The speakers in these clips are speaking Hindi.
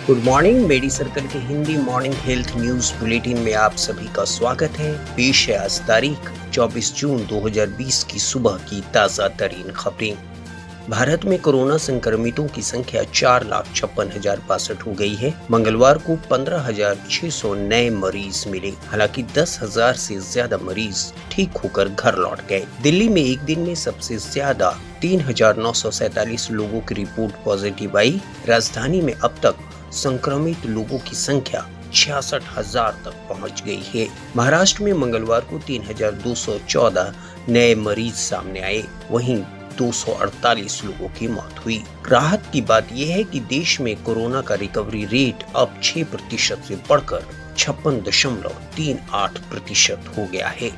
Good morning. मेडी सर्कल के Hindi morning health news bulletin में आप सभी का स्वागत है। पेश है आज तारीख 24 जून 2020 की सुबह की ताज़ा तरीन खबरें। भारत में कोरोना संक्रमितों की संख्या 4,56,062 हो गई है। मंगलवार को 15,600 नए मरीज मिले। हालांकि 10,000 से ज्यादा मरीज ठीक होकर घर लौट गए। दिल्ली में एक दिन में सबसे ज्यादा 3,947 लोगों की रिपोर्ट पॉजिटिव आई। राजधानी में अब तक संक्रमित लोगों की संख्या 66,000 तक पहुंच गई है। महाराष्ट्र में मंगलवार को 3,214 नए मरीज सामने आए। वहीं 248 लोगों की मौत हुई। राहत की बात यह है कि देश में कोरोना का रिकवरी रेट अब 6% से बढ़कर 56.38% हो गया है।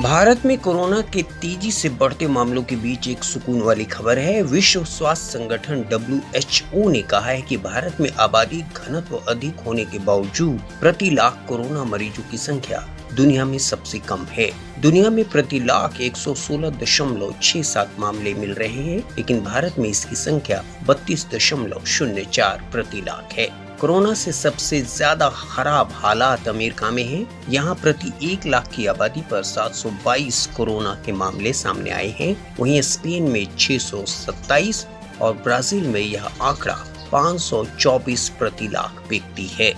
भारत में कोरोना के तेजी से बढ़ते मामलों के बीच एक सुकून वाली खबर है। विश्व स्वास्थ्य संगठन WHO ने कहा है कि भारत में आबादी घनत्व अधिक होने के बावजूद प्रति लाख कोरोना मरीजों की संख्या दुनिया में सबसे कम है। दुनिया में प्रति लाख 116.67 मामले मिल रहे हैं, लेकिन भारत में इसकी संख्या 32.04 प्रति लाख है। कोरोना से सबसे ज्यादा खराब हालात अमेरिका में हैं। यहाँ प्रति 1 लाख की आबादी पर 722 कोरोना के मामले सामने आए हैं। वहीं स्पेन में 627 और ब्राजील में यह आंकड़ा 524 प्रति लाख व्यक्ति है।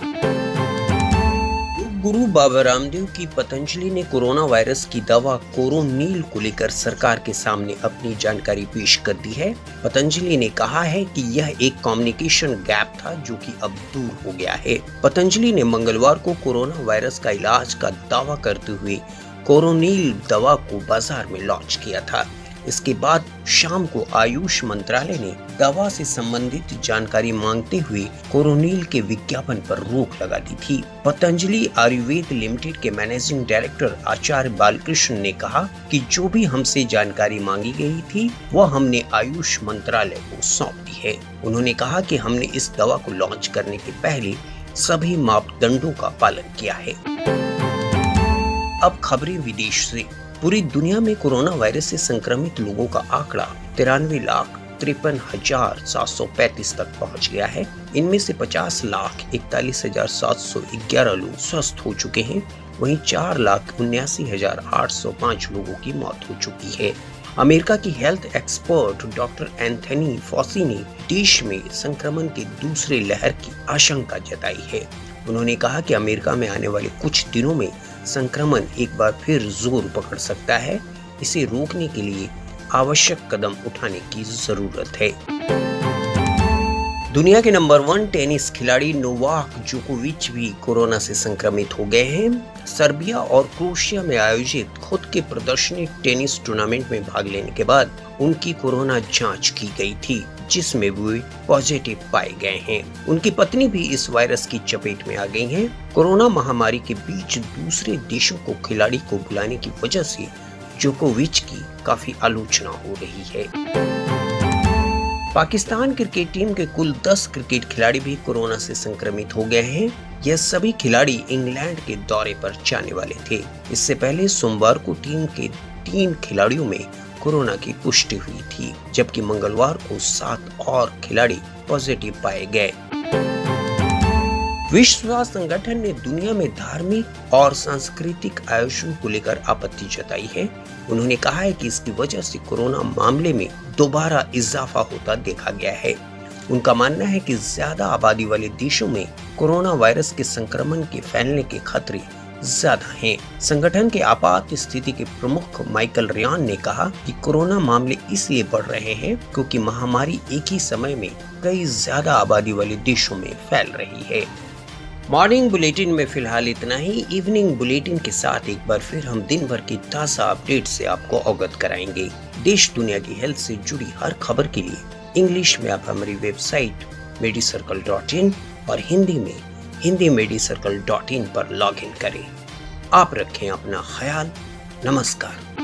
गुरु बाबा रामदेव की पतंजलि ने कोरोना वायरस की दवा कोरोनिल को लेकर सरकार के सामने अपनी जानकारी पेश कर दी है। पतंजलि ने कहा है कि यह एक कम्युनिकेशन गैप था जो कि अब दूर हो गया है। पतंजलि ने मंगलवार को कोरोना वायरस का इलाज का दावा करते हुए कोरोनिल दवा को बाजार में लॉन्च किया था। इसके बाद शाम को आयुष मंत्रालय ने दवा से संबंधित जानकारी मांगते हुए कोरोनिल के विज्ञापन पर रोक लगा दी थी। पतंजलि आयुर्वेद लिमिटेड के मैनेजिंग डायरेक्टर आचार्य बालकृष्ण ने कहा कि जो भी हमसे जानकारी मांगी गई थी वह हमने आयुष मंत्रालय को सौंप दी है। उन्होंने कहा कि हमने इस दवा को लॉन्च करने के पहले सभी मापदंडों का पालन किया है। अब खबरें विदेश से। पूरी दुनिया में कोरोना वायरस से संक्रमित लोगों का आंकड़ा 93,53,735 तक पहुंच गया है। इनमें से 50,41,711 लोग स्वस्थ हो चुके हैं। वहीं 4,79,805 लोगों की मौत हो चुकी है। अमेरिका की health expert doctor Anthony Fauci ने देश में संक्रमण के दूसरे लहर की आशंका जताई है। उन्होंने कहा कि अमेरिका में आने वाले कुछ दिनों में संक्रमण एक बार फिर जोर पकड़ सकता है। इसे रोकने के लिए आवश्यक कदम उठाने की जरूरत है। दुनिया के नंबर 1 टेनिस खिलाड़ी नोवाक जोकोविच भी कोरोना से संक्रमित हो गए हैं। सर्बिया और क्रोएशिया में आयोजित खुद के प्रदर्शनी टेनिस टूर्नामेंट में भाग लेने के बाद उनकी कोरोना जांच की गई थी, जिसमें वे पॉजिटिव पाए गए हैं। उनकी पत्नी भी इस वायरस की चपेट में आ गई हैं। कोरोना महामारी के बीच दूसरे देशों को खिलाड़ी को बुलाने की वजह से जोकोविच की काफी आलोचना हो रही है। पाकिस्तान क्रिकेट टीम के कुल 10 क्रिकेट खिलाड़ी भी कोरोना से संक्रमित हो गए हैं। यह सभी खिलाड़ी इंग्लैंड के दौरे पर जाने वाले थे। इससे पहले सोमवार को टीम के 3 खिलाड़ियों में कोरोना की पुष्टि हुई थी, जबकि मंगलवार को 7 और खिलाड़ी पॉजिटिव पाए गए। विश्व स्वास्थ्य संगठन ने दुनिया में धार्मिक और सांस्कृतिक आयोजन को लेकर आपत्ति जताई है। उन्होंने कहा है कि इसकी वजह से कोरोना मामले में दोबारा इजाफा होता देखा गया है। उनका मानना है कि ज्यादा आबादी वाले देशों में कोरोना वायरस के संक्रमण के फैलने के खतरे ज्यादा हैं। संगठन के आपात स्थिति के प्रमुख माइकल रियान ने कहा कि कोरोना मामले इसलिए बढ़ रहे हैं क्योंकि महामारी एक ही समय में कई ज्यादा आबादी वाले देशों में फैल रही है। मॉर्निंग बुलेटिन में फिलहाल इतना ही। इवनिंग बुलेटिन के साथ एक बार फिर हम दिन भर की ताज़ा अपडेट से आपको अवगत कराएंगे। देश दुनिया की हेल्थ से जुड़ी हर खबर के लिए इंग्लिश में आप हमारी वेबसाइट medicircle.in और हिंदी में hindimedicircle.in पर लॉगिन करें। आप रखें अपना ख्याल। नमस्कार।